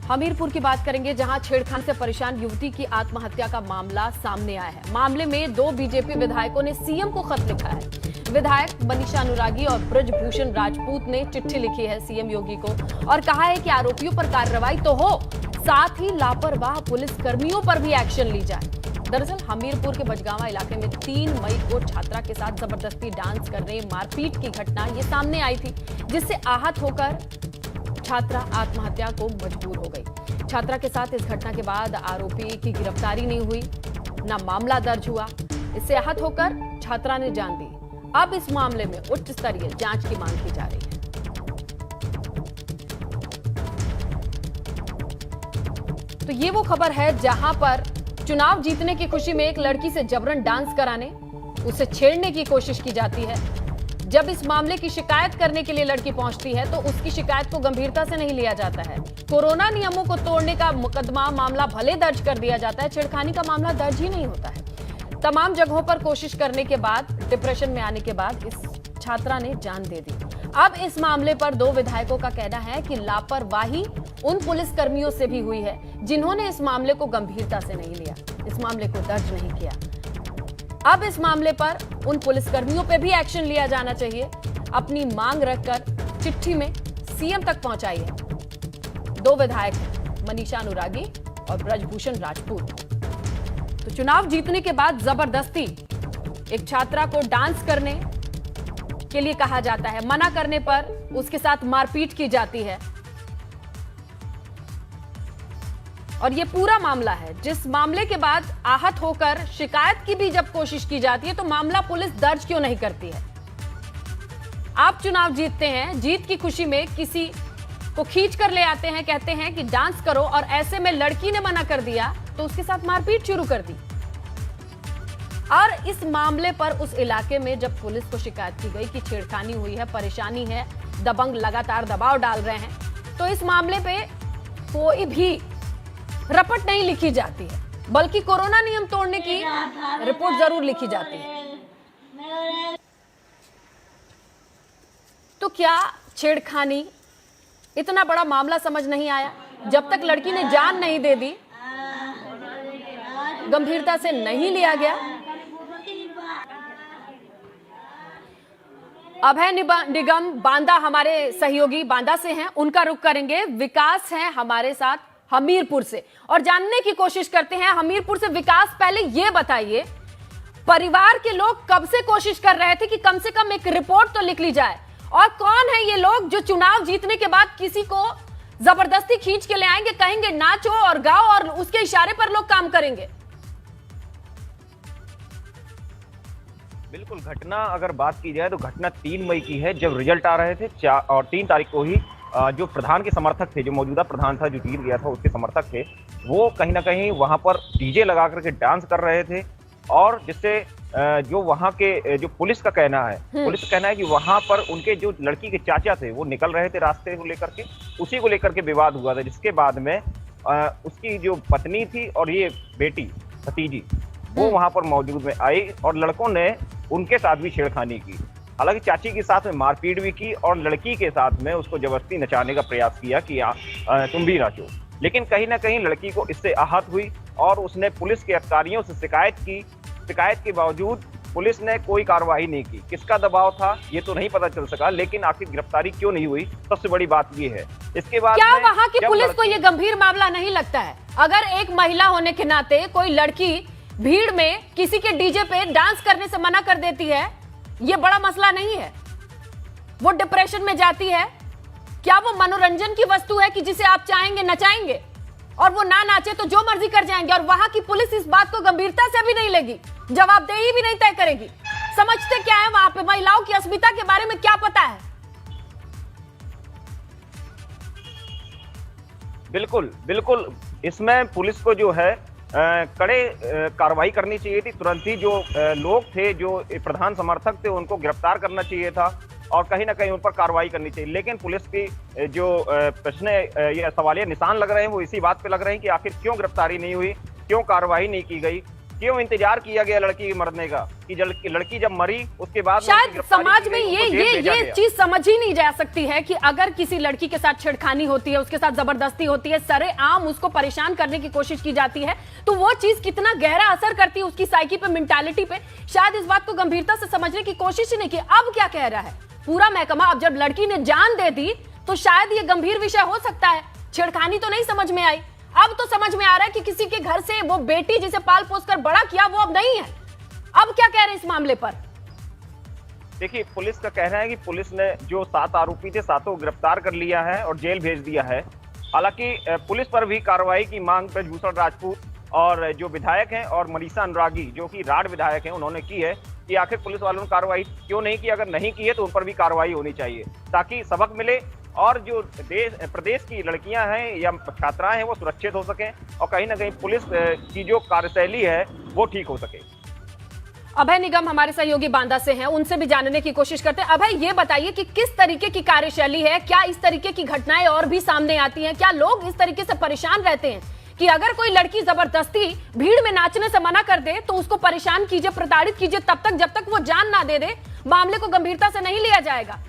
हमीरपुर की बात करेंगे, जहां छेड़खानी से परेशान युवती की आत्महत्या का मामला सामने आया है। मामले में 2 बीजेपी विधायकों ने सीएम को खत लिखा है। विधायक मनीषा अनुरागी और ब्रजभूषण राजपूत ने चिट्ठी लिखी है सीएम योगी को और कहा है कि आरोपियों पर कार्रवाई तो हो, साथ ही लापरवाह पुलिस कर्मियों पर भी एक्शन ली जाए। दरअसल हमीरपुर के बजगावा इलाके में 3 मई को छात्रा के साथ जबरदस्ती डांस करने मारपीट की घटना ये सामने आई थी, जिससे आहत होकर छात्रा आत्महत्या को मजबूर हो गई। छात्रा के साथ इस घटना के बाद आरोपी की गिरफ्तारी नहीं हुई, ना मामला दर्ज हुआ। इससे आहत होकर छात्रा ने जान दी। अब इस मामले में उच्च स्तरीय जांच की मांग की जा रही है। तो ये वो खबर है जहां पर चुनाव जीतने की खुशी में एक लड़की से जबरन डांस कराने, उसे छेड़ने की कोशिश की जाती है। जब इस मामले की शिकायत करने के लिए लड़की पहुंचती है तो उसकी शिकायत को गंभीरता से नहीं लिया जाता है। कोरोना नियमों को तोड़ने का मुकदमा मामला भले दर्ज कर दिया जाता है, छेड़खानी का मामला दर्ज ही नहीं होता है। तमाम जगहों पर कोशिश करने के बाद, डिप्रेशन में आने के बाद इस छात्रा ने जान दे दी। अब इस मामले पर 2 विधायकों का कहना है कि लापरवाही उन पुलिस कर्मियों से भी हुई है जिन्होंने इस मामले को गंभीरता से नहीं लिया, इस मामले को दर्ज नहीं किया। अब इस मामले पर उन पुलिसकर्मियों पे भी एक्शन लिया जाना चाहिए। अपनी मांग रखकर चिट्ठी में सीएम तक पहुंचाई है 2 विधायक, मनीषा अनुरागी और ब्रजभूषण राजपूत। तो चुनाव जीतने के बाद जबरदस्ती एक छात्रा को डांस करने के लिए कहा जाता है, मना करने पर उसके साथ मारपीट की जाती है। और ये पूरा मामला है, जिस मामले के बाद आहत होकर शिकायत की भी जब कोशिश की जाती है तो मामला पुलिस दर्ज क्यों नहीं करती है। आप चुनाव जीतते हैं, जीत की खुशी में किसी को खींच कर ले आते हैं, कहते हैं कि डांस करो, और ऐसे में लड़की ने मना कर दिया तो उसके साथ मारपीट शुरू कर दी। और इस मामले पर उस इलाके में जब पुलिस को शिकायत की गई कि छेड़खानी हुई है, परेशानी है, दबंग लगातार दबाव डाल रहे हैं, तो इस मामले पे कोई भी रपट नहीं लिखी जाती है, बल्कि कोरोना नियम तोड़ने की रिपोर्ट जरूर लिखी जाती है। तो क्या छेड़खानी इतना बड़ा मामला समझ नहीं आया? जब तक लड़की ने जान नहीं दे दी, गंभीरता से नहीं लिया गया। अभय निगम बांदा हमारे सहयोगी बांदा से हैं, उनका रुख करेंगे। विकास हैं हमारे साथ हमीरपुर से और जानने की कोशिश करते हैं हमीरपुर से। विकास, पहले ये बताइए, परिवार के लोग कब से कोशिश कर रहे थे कि कम से कम एक रिपोर्ट तो लिख ली जाए, और कौन है ये लोग जो चुनाव जीतने के बाद किसी को जबरदस्ती खींच के ले आएंगे, कहेंगे नाचो और गाओ और उसके इशारे पर लोग काम करेंगे? बिल्कुल, घटना अगर बात की जाए तो घटना 3 मई की है, जब रिजल्ट आ रहे थे। और 3 तारीख को ही जो प्रधान के समर्थक थे, जो मौजूदा प्रधान था, जो जीत गया था, उसके समर्थक थे, वो कहीं ना कहीं वहां पर डीजे लगा करके डांस कर रहे थे। और जिससे जो वहां के जो पुलिस का कहना है, कि वहां पर उनके जो लड़की के चाचा थे वो निकल रहे थे रास्ते को लेकर के, उसी को लेकर के विवाद हुआ था, जिसके बाद में उसकी जो पत्नी थी और ये बेटी भतीजी वो वहां पर मौजूद में आई और लड़कों ने उनके साथ भी छेड़खानी की। हालांकि चाची के साथ में मारपीट भी की और लड़की के साथ में उसको जबरदस्ती नचाने का प्रयास किया कि तुम भी नाचो। लेकिन कहीं ना कहीं लड़की को इससे आहत हुई और उसने पुलिस के अधिकारियों से शिकायत की। शिकायत के बावजूद पुलिस ने कोई कार्रवाई नहीं की। किसका दबाव था ये तो नहीं पता चल सका, लेकिन आखिर गिरफ्तारी क्यों नहीं हुई, सबसे बड़ी बात ये है। इसके बाद क्या वहां की पुलिस को ये गंभीर मामला नहीं लगता है? अगर एक महिला होने के नाते कोई लड़की भीड़ में किसी के डीजे पे डांस करने से मना कर देती है, ये बड़ा मसला नहीं है? वो डिप्रेशन में जाती है, क्या वो मनोरंजन की वस्तु है कि जिसे आप चाहेंगे नचाएंगे और वो ना नाचे तो जो मर्जी कर जाएंगे? और वहां की पुलिस इस बात को गंभीरता से भी नहीं लेगी, जवाबदेही भी नहीं तय करेगी। समझते क्या है वहां पे? महिलाओं की अस्मिता के बारे में क्या पता है? बिल्कुल बिल्कुल, इसमें पुलिस को जो है कड़े कार्रवाई करनी चाहिए थी। तुरंत ही जो लोग थे, जो प्रधान समर्थक थे, उनको गिरफ्तार करना चाहिए था और कहीं ना कहीं उन पर कार्रवाई करनी चाहिए। लेकिन पुलिस की जो प्रश्न ये सवालिया निशान लग रहे हैं वो इसी बात पे लग रहे हैं कि आखिर क्यों गिरफ्तारी नहीं हुई, क्यों कार्रवाई नहीं की गई। क्यों इंतजार किया गया लड़की के मरने का कि लड़की जब मरी उसके बाद शायद समाज में ये चीज समझ ही नहीं जा सकती है कि अगर किसी लड़की के साथ छेड़खानी होती है, उसके साथ जबरदस्ती होती है, सरेआम उसको परेशान करने की कोशिश की जाती है, तो वो चीज कितना गहरा असर करती है उसकी साइकी पे, मेंटालिटी पे। शायद इस बात को गंभीरता से समझने की कोशिश ही नहीं की। अब क्या कह रहा है पूरा महकमा? अब जब लड़की ने जान दे दी तो शायद ये गंभीर विषय हो सकता है। छेड़खानी तो नहीं समझ में आई, अब तो समझ में आ रहा है कि किसी के घर से वो बेटी जिसे पाल पोस कर बड़ा किया वो अब नहीं है। अब क्या कह रहे हैं इस मामले पर? देखिए, पुलिस का कहना है कि पुलिस ने जो 7 आरोपी थे 7 गिरफ्तार कर लिया है और जेल भेज दिया है। हालांकि पुलिस पर भी कार्रवाई की मांग ब्रजभूषण राजपूत और जो विधायक हैं और मनीषा अनुरागी जो कि राड विधायक हैं उन्होंने की है कि आखिर पुलिस वालों ने कार्रवाई क्यों नहीं की। अगर नहीं की है तो उन पर भी कार्रवाई होनी चाहिए ताकि सबक मिले और जो प्रदेश की लड़कियां हैं या छात्राएं हैं वो सुरक्षित हो सकें और कहीं ना कहीं पुलिस की जो कार्यशैली है वो ठीक हो सके। अभय निगम हमारे सहयोगी बांदा से हैं, उनसे भी जानने की कोशिश करते हैं। अभय, ये बताइए कि किस तरीके की कार्यशैली है? क्या इस तरीके की घटनाएं और भी सामने आती हैं? क्या लोग इस तरीके से परेशान रहते हैं कि अगर कोई लड़की जबरदस्ती भीड़ में नाचने से मना कर दे तो उसको परेशान कीजिए, प्रताड़ित कीजिए तब तक जब तक वो जान ना दे दे, मामले को गंभीरता से नहीं लिया जाएगा?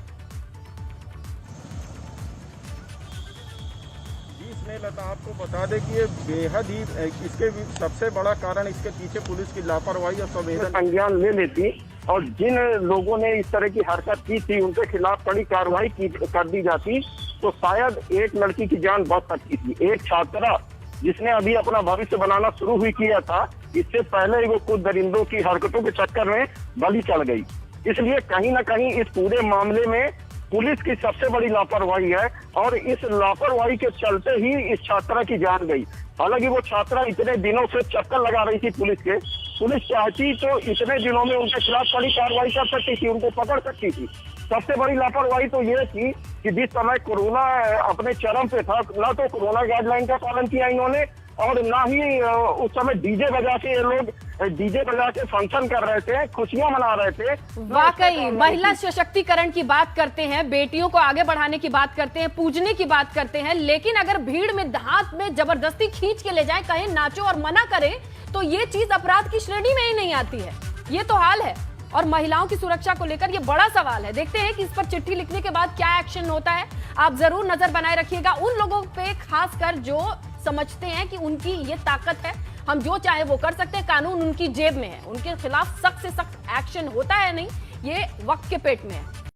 लता, आपको बता दें कि ये बेहद ही इसके सबसे बड़ा कारण इसके पीछे पुलिस की लापरवाही और संवेदन संज्ञान ले लेती और जिन लोगों ने इस तरह की हरकत की थी उनके खिलाफ कड़ी कार्रवाई कर दी जाती तो शायद एक लड़की की जान बच सकती थी। एक छात्रा जिसने अभी अपना भविष्य बनाना शुरू हुई किया था, इससे पहले वो कुछ दरिंदों की हरकतों के चक्कर में बलि चढ़ गई। इसलिए कहीं ना कहीं इस पूरे मामले में पुलिस की सबसे बड़ी लापरवाही है और इस लापरवाही के चलते ही इस छात्रा की जान गई। हालांकि वो छात्रा इतने दिनों से चक्कर लगा रही थी पुलिस के, पुलिस चाहती तो इतने दिनों में उनके खिलाफ कड़ी कार्रवाई कर सकती थी, उनको पकड़ सकती थी। सबसे बड़ी लापरवाही तो ये थी कि जिस समय कोरोना अपने चरम पे था, ना तो कोरोना गाइडलाइन का पालन किया इन्होंने और ना ही उस समय डीजे बजा के ये लोग डीजे बजा के फंक्शन कर रहे थे, खुशियां मना रहे थे। वाकई महिला सशक्तिकरण की बात करते हैं, बेटियों को आगे बढ़ाने की बात करते हैं, पूजने की बात करते हैं, लेकिन अगर भीड़ में हाथ में जबरदस्ती खींच के ले जाए, कहें नाचो और मना करें, तो ये चीज अपराध की श्रेणी में ही नहीं आती है। ये तो हाल है और महिलाओं की सुरक्षा को लेकर ये बड़ा सवाल है। देखते हैं कि इस पर चिट्ठी लिखने के बाद क्या एक्शन होता है। आप जरूर नजर बनाए रखिएगा उन लोगों पे, खासकर जो समझते हैं कि उनकी ये ताकत है, हम जो चाहे वो कर सकते हैं, कानून उनकी जेब में है, उनके खिलाफ सख्त से सख्त एक्शन होता है नहीं, ये वक्त के पेट में है।